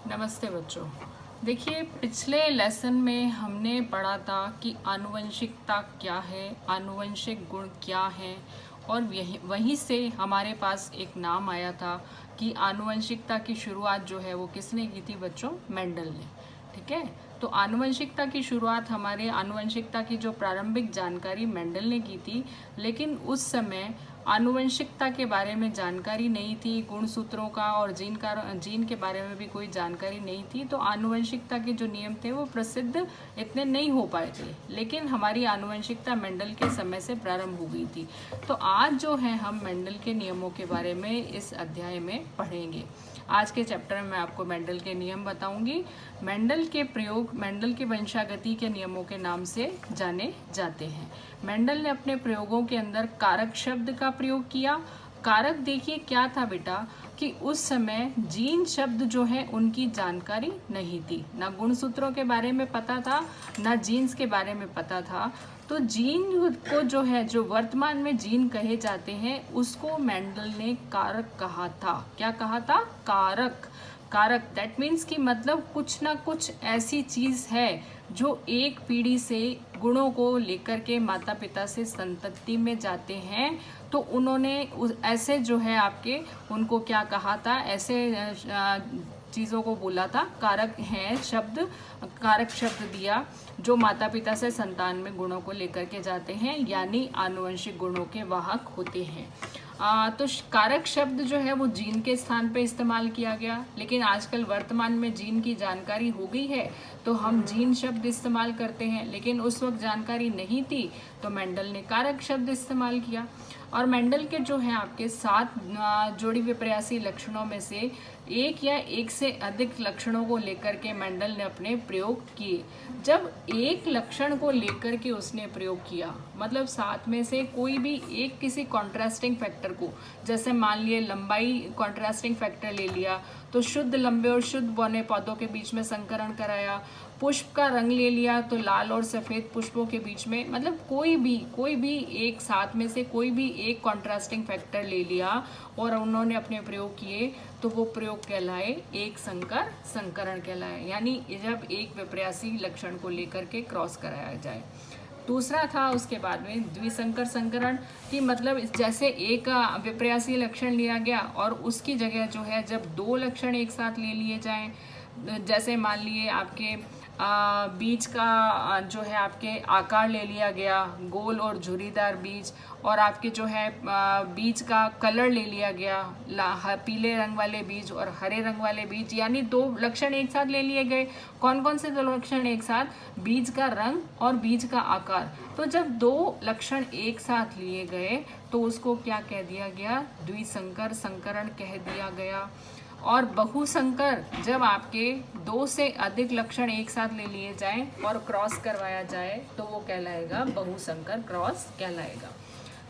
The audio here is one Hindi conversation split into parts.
नमस्ते बच्चों। देखिए, पिछले लेसन में हमने पढ़ा था कि आनुवंशिकता क्या है, आनुवंशिक गुण क्या हैं, और वहीं से हमारे पास एक नाम आया था कि आनुवंशिकता की शुरुआत जो है वो किसने की थी बच्चों? मेंडल ने। ठीक है, तो आनुवंशिकता की शुरुआत, हमारे आनुवंशिकता की जो प्रारंभिक जानकारी मेंडल ने की थी, लेकिन उस समय आनुवंशिकता के बारे में जानकारी नहीं थी, गुणसूत्रों का और जीन के बारे में भी कोई जानकारी नहीं थी। तो आनुवंशिकता के जो नियम थे वो प्रसिद्ध इतने नहीं हो पाए थे, लेकिन हमारी आनुवंशिकता मेंडल के समय से प्रारंभ हो गई थी। तो आज जो है हम मेंडल के नियमों के बारे में इस अध्याय में पढ़ेंगे। आज के चैप्टर में मैं आपको मेंडल के नियम बताऊंगी। मेंडल के प्रयोग मेंडल के वंशागति के नियमों के नाम से जाने जाते हैं। मेंडल ने अपने प्रयोगों के अंदर कारक शब्द का प्रयोग किया। कारक देखिए क्या था बेटा, कि उस समय जीन शब्द जो है उनकी जानकारी नहीं थी, ना गुणसूत्रों के बारे में पता था, ना जीन्स के बारे में पता था। तो जीन को जो है, जो वर्तमान में जीन कहे जाते हैं, उसको मेंडल ने कारक कहा था। क्या कहा था? कारक। कारक दैट मीन्स कि मतलब कुछ ना कुछ ऐसी चीज है जो एक पीढ़ी से गुणों को लेकर के माता पिता से संतति में जाते हैं। तो उन्होंने ऐसे जो है आपके, उनको क्या कहा था, ऐसे चीज़ों को बोला था, कारक हैं शब्द, कारक शब्द दिया जो माता पिता से संतान में गुणों को लेकर के जाते हैं, यानी आनुवंशिक गुणों के वाहक होते हैं। तो कारक शब्द जो है वो जीन के स्थान पे इस्तेमाल किया गया, लेकिन आजकल वर्तमान में जीन की जानकारी हो गई है तो हम जीन शब्द इस्तेमाल करते हैं, लेकिन उस वक्त जानकारी नहीं थी तो मेंडल ने कारक शब्द इस्तेमाल किया। और मेंडल के जो है आपके 7 जोड़ी विपर्यासी लक्षणों में से एक या एक से अधिक लक्षणों को लेकर के मेंडल ने अपने प्रयोग किए। जब एक लक्षण को लेकर के उसने प्रयोग किया, मतलब 7 में से कोई भी एक किसी कॉन्ट्रास्टिंग फैक्टर को, जैसे मान लिए लंबाई कॉन्ट्रास्टिंग फैक्टर ले लिया तो शुद्ध लंबे और शुद्ध बौने पौधों के बीच में संकरण कराया। पुष्प का रंग ले लिया तो लाल और सफ़ेद पुष्पों के बीच में, मतलब कोई भी एक 7 में से कोई भी एक कॉन्ट्रास्टिंग फैक्टर ले लिया और उन्होंने अपने प्रयोग किए, तो वो प्रयोग कहलाए एक संकर संकरण कहलाए, यानी जब एक विपर्यासी लक्षण को लेकर के क्रॉस कराया जाए। दूसरा था उसके बाद में द्विसंकर संकरण, कि मतलब जैसे एक विपर्यासी लक्षण लिया गया और उसकी जगह जो है जब 2 लक्षण एक साथ ले लिए जाएं, जैसे मान लिए आपके बीज का जो है आपके आकार ले लिया गया, गोल और झुर्रीदार बीज, और आपके जो है बीज का कलर ले लिया गया, पीले रंग वाले बीज और हरे रंग वाले बीज, यानी 2 लक्षण एक साथ ले लिए गए। कौन कौन से 2 लक्षण एक साथ? बीज का रंग और बीज का आकार। तो जब 2 लक्षण एक साथ लिए गए तो उसको क्या कह दिया गया? द्विसंकर संकरण कह दिया गया। और बहुसंकर, जब आपके 2 से अधिक लक्षण एक साथ ले लिए जाएं और क्रॉस करवाया जाए तो वो कहलाएगा बहुसंकर क्रॉस कहलाएगा।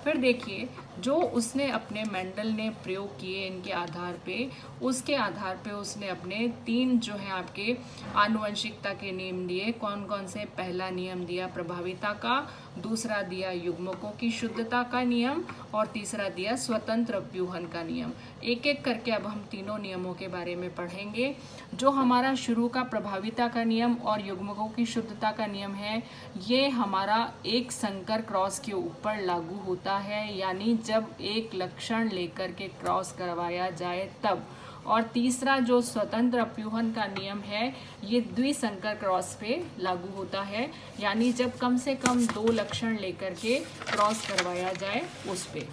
फिर देखिए, जो उसने अपने मेंडल ने प्रयोग किए इनके आधार पे, उसके आधार पे उसने अपने 3 जो है आपके आनुवंशिकता के नियम दिए। कौन कौन से? पहला नियम दिया प्रभाविता का, दूसरा दिया युग्मकों की शुद्धता का नियम, और तीसरा दिया स्वतंत्र व्यूहन का नियम। एक एक करके अब हम तीनों नियमों के बारे में पढ़ेंगे। जो हमारा शुरू का प्रभाविता का नियम और युग्मकों की शुद्धता का नियम है, ये हमारा एक संकर क्रॉस के ऊपर लागू होता है, यानी जब एक लक्षण लेकर के क्रॉस करवाया जाए तब। और तीसरा जो स्वतंत्र अपव्यूहन का नियम है, ये द्विसंकर क्रॉस पे लागू होता है, यानी जब कम से कम 2 लक्षण लेकर के क्रॉस करवाया जाए उस पे।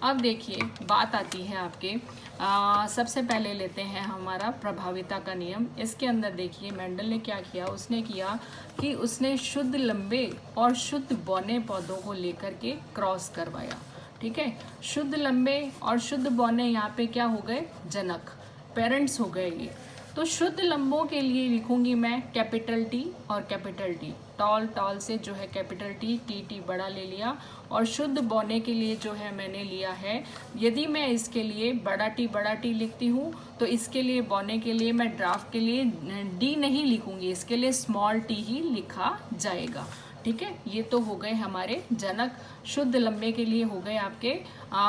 अब देखिए, बात आती है आपके सबसे पहले लेते हैं हमारा प्रभाविता का नियम। इसके अंदर देखिए मेंडल ने क्या किया, उसने किया कि उसने शुद्ध लंबे और शुद्ध बौने पौधों को लेकर के क्रॉस करवाया। ठीक है, शुद्ध लंबे और शुद्ध बौने यहाँ पे क्या हो गए? जनक, पेरेंट्स हो गए ये। तो शुद्ध लंबों के लिए लिखूंगी मैं कैपिटल टी और कैपिटल टी, टॉल से जो है कैपिटल टी, टी बड़ा ले लिया। और शुद्ध बौने के लिए जो है मैंने लिया है, यदि मैं इसके लिए बड़ा टी लिखती हूँ तो इसके लिए बौने के लिए मैं ड्राफ्ट के लिए डी नहीं लिखूंगी, इसके लिए स्मॉल टी ही लिखा जाएगा। ठीक है, ये तो हो गए हमारे जनक। शुद्ध लंबे के लिए हो गए आपके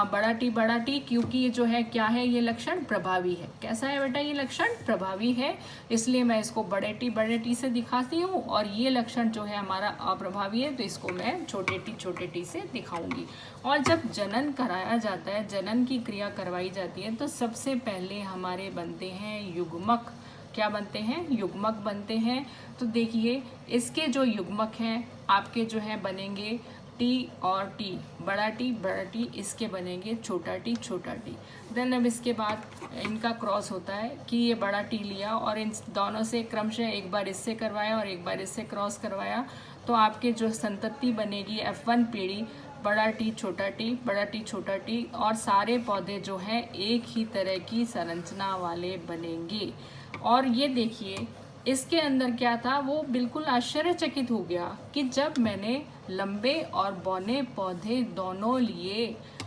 बड़ा टी, क्योंकि ये जो है क्या है, ये लक्षण प्रभावी है। कैसा है बेटा, ये लक्षण प्रभावी है, इसलिए मैं इसको बड़े टी से दिखाती हूँ, और ये लक्षण जो है हमारा अप्रभावी है, तो इसको मैं छोटे टी से दिखाऊंगी। और जब जनन कराया जाता है, जनन की क्रिया करवाई जाती है, तो सबसे पहले हमारे बनते हैं युग्मक। क्या बनते हैं, युग्मक बनते हैं। तो देखिए इसके जो युग्मक हैं आपके जो है बनेंगे टी और टी, बड़ा टी, इसके बनेंगे छोटा टी। देन अब इसके बाद इनका क्रॉस होता है कि ये बड़ा टी लिया और इन दोनों से क्रमशः एक बार इससे करवाया और एक बार इससे क्रॉस करवाया, तो आपके जो संतति बनेगी F1 पीढ़ी, बड़ा टी छोटा टी, और सारे पौधे जो हैं एक ही तरह की संरचना वाले बनेंगे। और ये देखिए इसके अंदर क्या था, वो बिल्कुल आश्चर्यचकित हो गया कि जब मैंने लंबे और बौने पौधे दोनों लिए,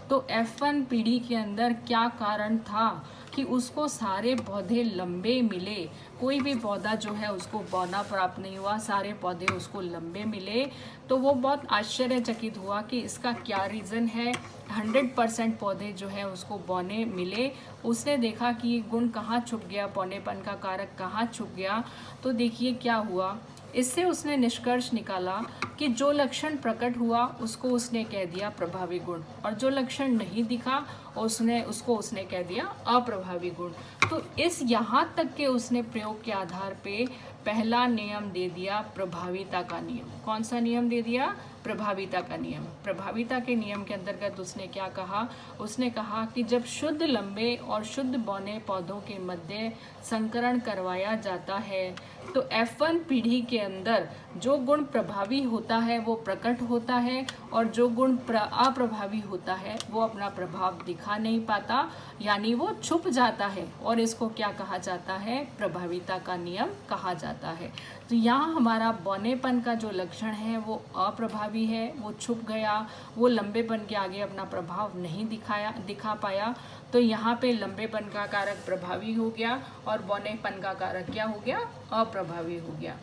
तो F1 पीढ़ी के अंदर क्या कारण था कि उसको सारे पौधे लंबे मिले, कोई भी पौधा जो है उसको बौना प्राप्त नहीं हुआ, सारे पौधे उसको लंबे मिले। तो वो बहुत आश्चर्यचकित हुआ कि इसका क्या रीज़न है। 100% पौधे जो है उसको बौने मिले। उसने देखा कि ये गुण कहाँ छुप गया, बौनेपन का कारक कहाँ छुप गया। तो देखिए क्या हुआ, इससे उसने निष्कर्ष निकाला कि जो लक्षण प्रकट हुआ उसको उसने कह दिया प्रभावी गुण, और जो लक्षण नहीं दिखा उसको उसने कह दिया अप्रभावी गुण। तो इस यहाँ तक के उसने प्रयोग के आधार पे पहला नियम दे दिया प्रभाविता का नियम। कौन सा नियम दे दिया, प्रभाविता का नियम। प्रभाविता के नियम के अंतर्गत उसने क्या कहा, उसने कहा कि जब शुद्ध लंबे और शुद्ध बौने पौधों के मध्य संकरण करवाया जाता है, तो F1 पीढ़ी के अंदर जो गुण प्रभावी होता है वो प्रकट होता है, और जो गुण अप्रभावी होता है वो अपना प्रभाव दिखा नहीं पाता, यानी वो छुप जाता है, और इसको क्या कहा जाता है, प्रभाविता का नियम कहा जाता है। तो यहाँ हमारा बौनेपन का जो लक्षण है वो अप्रभावी है, वो छुप गया, वो लंबेपन के आगे अपना प्रभाव नहीं दिखा पाया। तो यहाँ पे लंबेपन का कारक प्रभावी हो गया और बौनेपन का कारक क्या हो गया, अप्रभावी हो गया।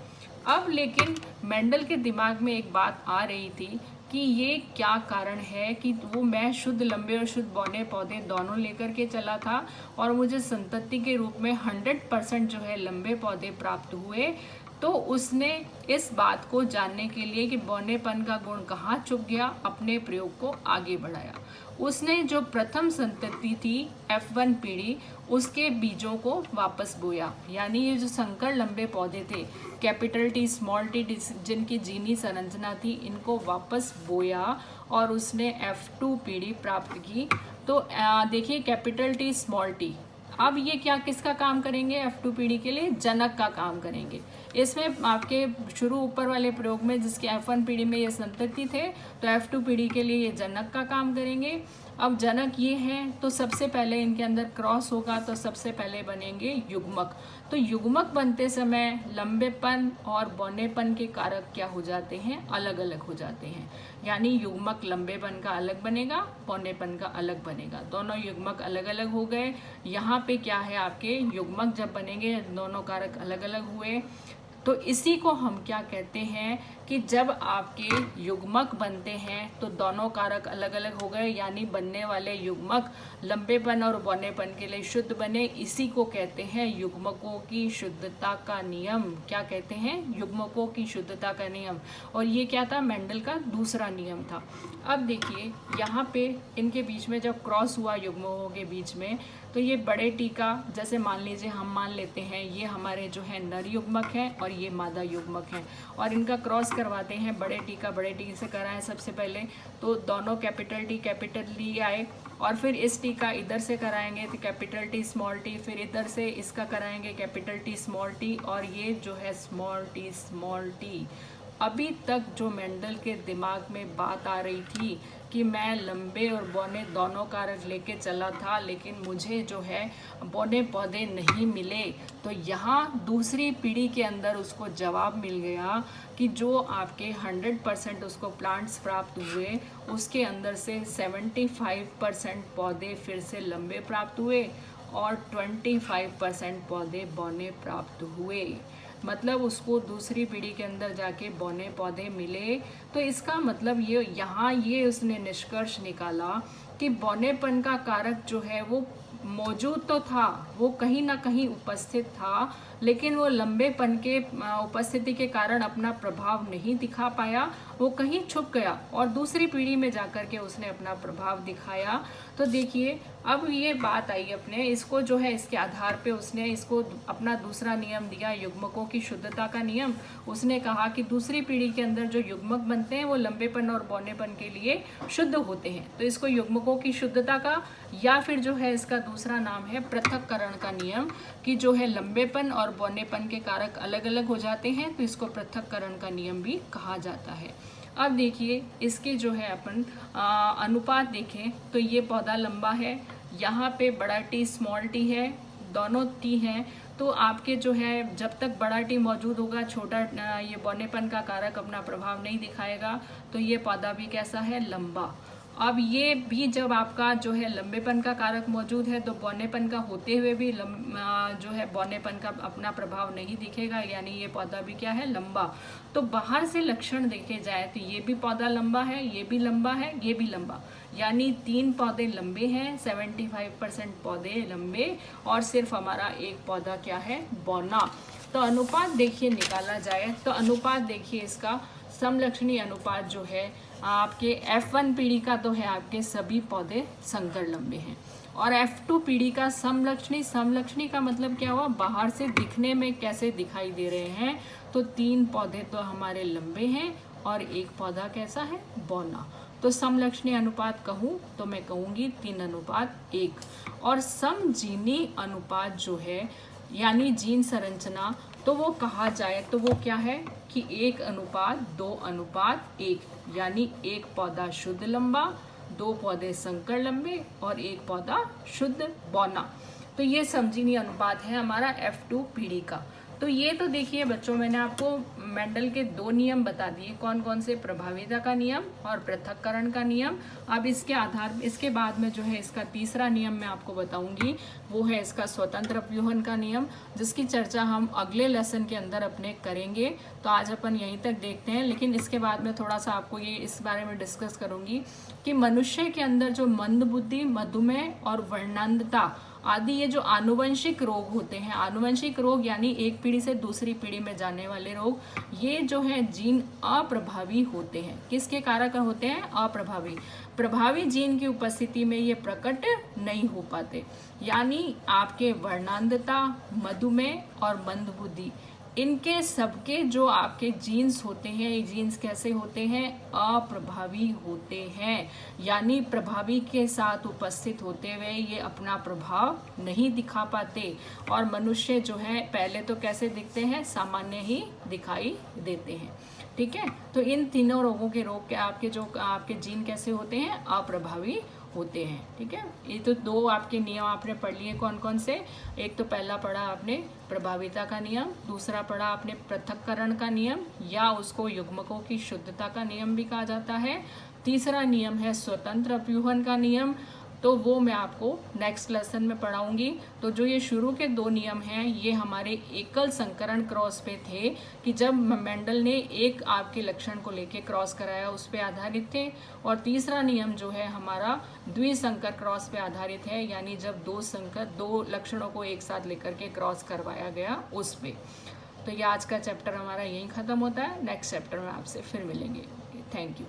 अब लेकिन मेंडल के दिमाग में एक बात आ रही थी कि ये क्या कारण है कि वो मैं शुद्ध लंबे और शुद्ध बौने पौधे दोनों लेकर के चला था, और मुझे संतति के रूप में 100% जो है लंबे पौधे प्राप्त हुए। तो उसने इस बात को जानने के लिए कि बौनेपन का गुण कहाँ छुप गया, अपने प्रयोग को आगे बढ़ाया। उसने जो प्रथम संतति थी F1 पीढ़ी, उसके बीजों को वापस बोया, यानी ये जो संकर लंबे पौधे थे कैपिटल टी स्मॉल टी जिनकी जीनी संरचना थी, इनको वापस बोया और उसने F2 पीढ़ी प्राप्त की। तो देखिए कैपिटल टी स्मॉल टी, अब ये क्या किसका काम करेंगे, F2 पीढ़ी के लिए जनक का काम करेंगे। इसमें आपके शुरू ऊपर वाले प्रयोग में जिसके F1 पीढ़ी में ये संतति थे, तो F2 पीढ़ी के लिए ये जनक का काम करेंगे। अब जनक ये हैं, तो सबसे पहले इनके अंदर क्रॉस होगा, तो सबसे पहले बनेंगे युग्मक। तो युग्मक बनते समय लंबेपन और बौनेपन के कारक क्या हो जाते हैं, अलग अलग हो जाते हैं। यानी युग्मक लंबेपन का अलग बनेगा, बौनेपन का अलग बनेगा, दोनों युग्मक अलग अलग हो गए। यहाँ पे क्या है, आपके युग्मक जब बनेंगे दोनों कारक अलग अलग हुए, तो इसी को हम क्या कहते हैं कि जब आपके युग्मक बनते हैं तो दोनों कारक अलग अलग हो गए, यानी बनने वाले युग्मक लंबेपन और बौनेपन के लिए शुद्ध बने। इसी को कहते हैं युग्मकों की शुद्धता का नियम। क्या कहते हैं, युग्मकों की शुद्धता का नियम। और ये क्या था, मेंडल का दूसरा नियम था। अब देखिए यहाँ पे इनके बीच में जब क्रॉस हुआ युग्मकों के बीच में, तो ये बड़े टी का, जैसे मान लीजिए हम मान लेते हैं ये हमारे जो है नर युग्मक है और ये मादा युग्मक है, और इनका क्रॉस करवाते हैं। बड़े टी से कराएं सबसे पहले, तो दोनों कैपिटल टी आए, और फिर इस टी का इधर से कराएंगे तो कैपिटल टी स्मॉल टी, फिर इधर से इसका कराएंगे कैपिटल टी स्मॉल टी, और ये जो है स्मॉल टी। अभी तक जो मेंडल के दिमाग में बात आ रही थी कि मैं लंबे और बौने दोनों कारक लेके चला था, लेकिन मुझे जो है बौने पौधे नहीं मिले, तो यहाँ दूसरी पीढ़ी के अंदर उसको जवाब मिल गया कि जो आपके 100% उसको प्लांट्स प्राप्त हुए, उसके अंदर से 75% पौधे फिर से लंबे प्राप्त हुए और 25% पौधे बौने प्राप्त हुए। मतलब उसको दूसरी पीढ़ी के अंदर जाके बौने पौधे मिले। तो इसका मतलब ये यहाँ ये उसने निष्कर्ष निकाला कि बौनेपन का कारक जो है वो मौजूद तो था, वो कहीं ना कहीं उपस्थित था, लेकिन वो लंबेपन के उपस्थिति के कारण अपना प्रभाव नहीं दिखा पाया, वो कहीं छुप गया और दूसरी पीढ़ी में जाकर के उसने अपना प्रभाव दिखाया। तो देखिए अब ये बात आई अपने, इसको जो है इसके आधार पे उसने इसको अपना दूसरा नियम दिया, युग्मकों की शुद्धता का नियम। उसने कहा कि दूसरी पीढ़ी के अंदर जो युग्मक बनते हैं वो लंबेपन और बौनेपन के लिए शुद्ध होते हैं। तो इसको युग्मकों की शुद्धता का या फिर जो है इसका दूसरा नाम है पृथक्करण का नियम, कि जो है लंबेपन और बौनेपन के कारक अलग अलग हो जाते हैं, तो इसको पृथक्करण का नियम भी कहा जाता है। अब देखिए इसके जो है अपन अनुपात देखें तो ये पौधा लंबा है, यहाँ पे बड़ा टी स्मॉल टी है, दोनों टी हैं। तो आपके जो है जब तक बड़ा टी मौजूद होगा छोटा ये बौनेपन का कारक अपना प्रभाव नहीं दिखाएगा, तो ये पौधा भी कैसा है, लंबा। अब ये भी जब आपका जो है लंबेपन का कारक मौजूद है तो बौनेपन का होते हुए भी जो है बौनेपन का अपना प्रभाव नहीं दिखेगा, यानी ये पौधा भी क्या है, लंबा। तो बाहर से लक्षण देखे जाए तो ये भी पौधा लंबा है, ये भी लंबा है, ये भी लंबा, यानी 3 पौधे लंबे हैं, 75% पौधे लंबे और सिर्फ हमारा एक पौधा क्या है, बौना। तो अनुपात देखिए निकाला जाए तो अनुपात देखिए इसका समलक्षणी अनुपात जो है आपके F1 पीढ़ी का तो है आपके सभी पौधे संकर लंबे हैं, और F2 पीढ़ी का समलक्षणी का मतलब क्या हुआ, बाहर से दिखने में कैसे दिखाई दे रहे हैं। तो 3 पौधे तो हमारे लंबे हैं और एक पौधा कैसा है, बौना। तो समलक्षणी अनुपात कहूँ तो मैं कहूँगी 3:1। और समजीनी अनुपात जो है यानी जीन संरचना, तो वो कहा जाए तो वो क्या है कि 1:2:1, यानी एक पौधा शुद्ध लंबा, 2 पौधे संकर लंबे और एक पौधा शुद्ध बौना। तो ये समजीनी अनुपात है हमारा F2 पीढ़ी का। तो ये तो देखिए बच्चों मैंने आपको मेंडल के 2 नियम बता दिए, कौन कौन से, प्रभाविता का नियम और पृथक्करण का नियम। अब इसके बाद में जो है इसका तीसरा नियम मैं आपको बताऊंगी, वो है इसका स्वतंत्र अपव्यूहन का नियम, जिसकी चर्चा हम अगले लेसन के अंदर अपने करेंगे। तो आज अपन यहीं तक देखते हैं, लेकिन इसके बाद में थोड़ा सा आपको ये इस बारे में डिस्कस करूंगी कि मनुष्य के अंदर जो मंदबुद्धि, मधुमेह और वर्णांधता आदि ये जो आनुवंशिक रोग होते हैं, आनुवंशिक रोग यानी एक पीढ़ी से दूसरी पीढ़ी में जाने वाले रोग, ये जो है जीन अप्रभावी होते हैं। किसके कारक होते हैं, अप्रभावी। प्रभावी जीन की उपस्थिति में ये प्रकट नहीं हो पाते, यानी आपके वर्णांधता, मधुमेह और मंदबुद्धि, इनके सबके जो आपके जीन्स होते हैं, ये जीन्स कैसे होते हैं, अप्रभावी होते हैं, यानी प्रभावी के साथ उपस्थित होते हुए ये अपना प्रभाव नहीं दिखा पाते, और मनुष्य जो है पहले तो कैसे दिखते हैं, सामान्य ही दिखाई देते हैं। ठीक है, तो इन तीनों रोगों के रोग के आपके जीन कैसे होते हैं, अप्रभावी होते हैं। ठीक है, ये तो 2 आपके नियम आपने पढ़ लिए, कौन कौन से, एक तो पहला पढ़ा आपने प्रभाविता का नियम, दूसरा पढ़ा आपने पृथक्करण का नियम या उसको युग्मकों की शुद्धता का नियम भी कहा जाता है, तीसरा नियम है स्वतंत्र अपव्यूहन का नियम, तो वो मैं आपको नेक्स्ट लेसन में पढ़ाऊंगी। तो जो ये शुरू के 2 नियम हैं ये हमारे एकल संकरण क्रॉस पे थे, कि जब मेंडल ने एक आपके लक्षण को लेके क्रॉस कराया उस पे आधारित थे, और तीसरा नियम जो है हमारा द्विसंकर क्रॉस पे आधारित है, यानी जब 2 लक्षणों को एक साथ लेकर के क्रॉस करवाया गया उस पे। तो ये आज का चैप्टर हमारा यहीं ख़त्म होता है, नेक्स्ट चैप्टर में आपसे फिर मिलेंगे। Thank you.